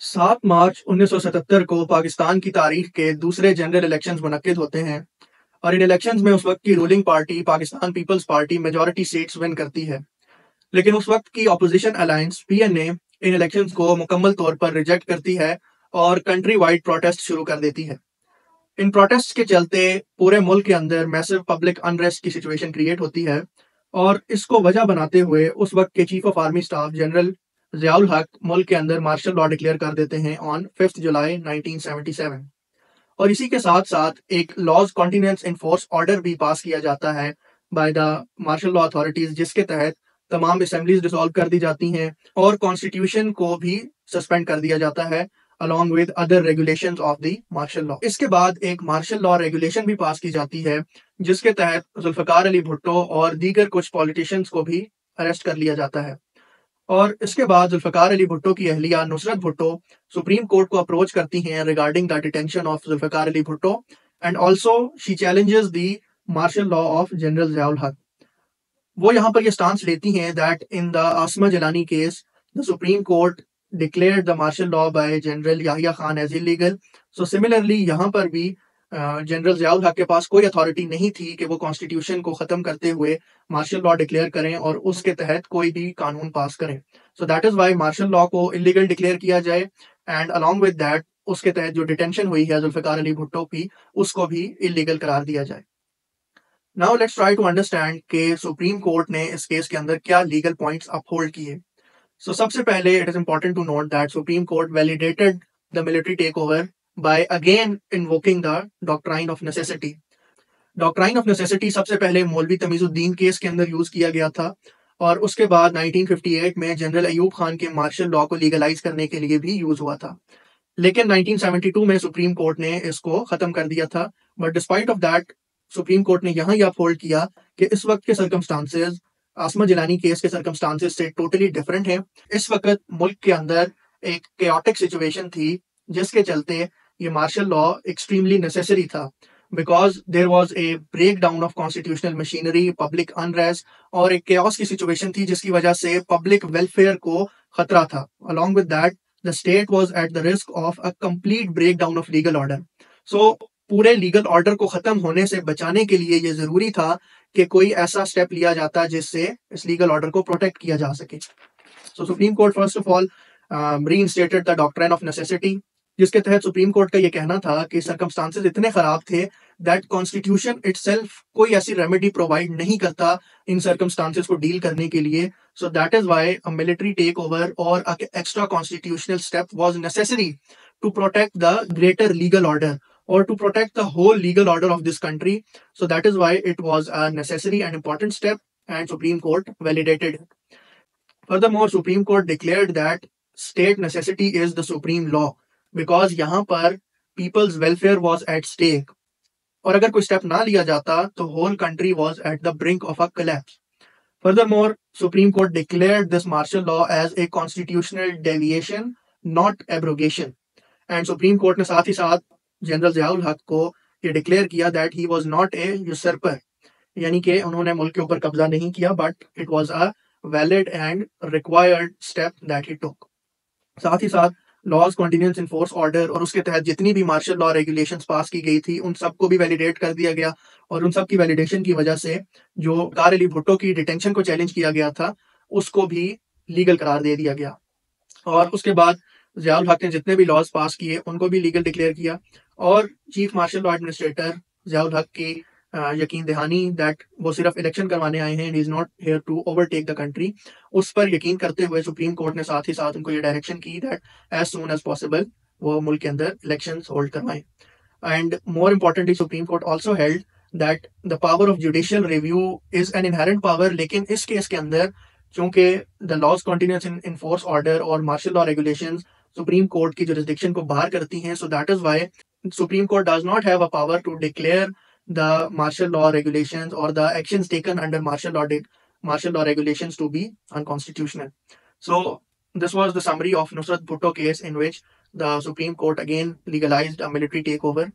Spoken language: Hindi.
7 मार्च 1977 को पाकिस्तान की तारीख के दूसरे जनरल इलेक्शंस मुनक्किद होते हैं और इन इलेक्शंस में उस वक्त की ruling party Pakistan Peoples Party majority seats win करती है। लेकिन उस वक्त की ऑपोजिशन अलायंस पीएनए इन इलेक्शंस को मुकम्मल तौर पर रिजेक्ट करती है और कंट्री वाइड प्रोटेस्ट शुरू कर देती है। इन प्रोटेस्ट के चलते पूरे मुल्क के अंदर मैसिव पब्लिक अनरेस्ट की सिचुएशन क्रिएट होती है और इसको वजह बनाते हुए उस वक्त के chief of army staff general Ziaul हक मुल्क के अंदर मार्शल लॉ डिक्लेयर कर देते हैं ऑन 5 जुलाई 1977। और इसी के साथ साथ एक लॉज कॉन्टिनेंस इनफोर्स ऑर्डर भी पास किया जाता है by the martial law authorities, जिसके तहत तमाम असेंबलीज डिसॉल्व कर दी जाती हैं और कॉन्स्टिट्यूशन को भी सस्पेंड कर दिया जाता है along with other regulations of the martial law। इसके बाद एक मार्शल लॉ रेगुलेशन भी पास की जाती है जिसके तहत जुल्फकार अली भुट्टो और दीगर कुछ पॉलिटिशियंस को भी अरेस्ट कर लिया जाता है। और इसके बाद जुल्फकार अली भुट्टो की अहलिया नुसरत भुट्टो सुप्रीम कोर्ट को अप्रोच करती हैं regarding the detention of Zulfikar Ali Bhutto and also she challenges the martial law of general Ziaul Haq. वो यहाँ पर ये स्टांस लेती हैं that in the Asma Jilani case the supreme court declared the martial law by General Yahya Khan as illegal। So similarly यहाँ पर भी जनरल ज़ियाउल हक के पास कोई अथॉरिटी नहीं थी कि वो कॉन्स्टिट्यूशन को ख़त्म करते हुए मार्शल लॉ डिक्लेयर करें और उसके तहत कोई भी कानून पास करें। So that is why martial law को इलीगल डिक्लेयर किया जाए एंड अलॉन्ग विद दैट उसके तहत जो डिटेंशन हुई है जुल्फ़िकार अली भुट्टो की उसको भी इलीगल करार दिया जाए। Now let's try to understand कि सुप्रीम कोर्ट ने इस केस के अंदर क्या लीगल पॉइंट्स अपहोल्ड किए। So सबसे पहले it is important to note that Supreme Court validated the military takeover by again invoking the doctrine of necessity। Doctrine of necessity सबसे पहले मौलवी तमीजुद्दीन केस के अंदर यूज किया गया था और उसके बाद 1958 में जनरल अयूब खान के मार्शल लॉ को लीगलाइज करने के लिए भी यूज हुआ था। लेकिन 1972 में सुप्रीम कोर्ट ने इसको खत्म कर दिया था। But despite of that supreme Court ने यहाँ यह अपहोल्ड किया कि इस वक्त के सर्कमस्टांसेस आसमा जिलानी केस के सर्कमस्टांसेस से टोटली डिफरेंट है। इस वक्त मुल्क के अंदर एक केओटिक सिचुएशन थी जिसके चलते ये मार्शल लॉ एक्सट्रीमली नेसेसरी था because there was a breakdown of constitutional machinery, public unrest और एक केओस की सिचुएशन थी जिसकी वजह से पब्लिक वेलफेयर को खतरा था। Along with that the state was at the risk of a complete breakdown of legal order। So पूरे लीगल ऑर्डर को खत्म होने से बचाने के लिए ये जरूरी था कि कोई ऐसा स्टेप लिया जाता जिससे इस लीगल ऑर्डर को प्रोटेक्ट किया जा सके। So supreme court first of all reinstated the doctrine of necessity, जिसके तहत सुप्रीम कोर्ट का ये कहना था कि सर्कमस्टांसेस इतने खराब थे दैट कॉन्स्टिट्यूशन इटसेल्फ कोई ऐसी रेमेडी प्रोवाइड नहीं करता इन सर्कमस्टांसेस को डील करने के लिए। So that is why a military take over और extra constitutional step was necessary to protect the greater legal order or to protect the whole legal order of this country। So that is why it was a necessary and important step and Supreme Court validated it। Furthermore, Supreme Court declared that state necessity is the supreme law because यहाँ पर people's welfare was at stake और अगर कोई स्टेप ना लिया जाता तो whole country was at the brink of a collapse। Furthermore, Supreme Court declared this martial law as a constitutional deviation, not abrogation। And Supreme Court ने साथ ही साथ जनरल ज़ियाउल हक को ये डिक्लेयर किया that he was not a usurper, यानी कि उन्होंने मुल्क के ऊपर कब्जा नहीं किया but it was a valid and required step that he took. साथ ही साथ लॉज कॉन्टिनेंस इनफोर्स ऑर्डर और उसके तहत जितनी भी मार्शल लॉ रेगुलेशंस पास की गई थी उन सबको भी वैलिडेट कर दिया गया और उन सब की वैलिडेशन की वजह से जो कार अली भुट्टो की डिटेंशन को चैलेंज किया गया था उसको भी लीगल करार दे दिया गया। और उसके बाद ज़ियाउल हक ने जितने भी लॉज पास किए उनको भी लीगल डिक्लेयर किया और chief marshal law administrator Ziaul हक की यकीन दहानी दैट वो सिर्फ इलेक्शन करवाने आए हैं and is not here to overtake the country, उस पर यकीन करते हुए सुप्रीम कोर्ट ने साथ ही साथ उनको ये डायरेक्शन की that as soon as possible वो मुल्क के अंदर इलेक्शन होल्ड करवाएं। And more importantly supreme court also held that the power of judicial review is an inherent power. लेकिन इस केस के अंदर चूंकि the laws continuance in force order और martial law regulations supreme court की जुरिसडिक्शन को बाहर करती हैं, so that is why supreme court does not have a power to declare the martial law regulations और the actions taken under martial law regulations to be unconstitutional। So this was the summary of Nusrat Bhutto case in which the Supreme Court again legalized a military takeover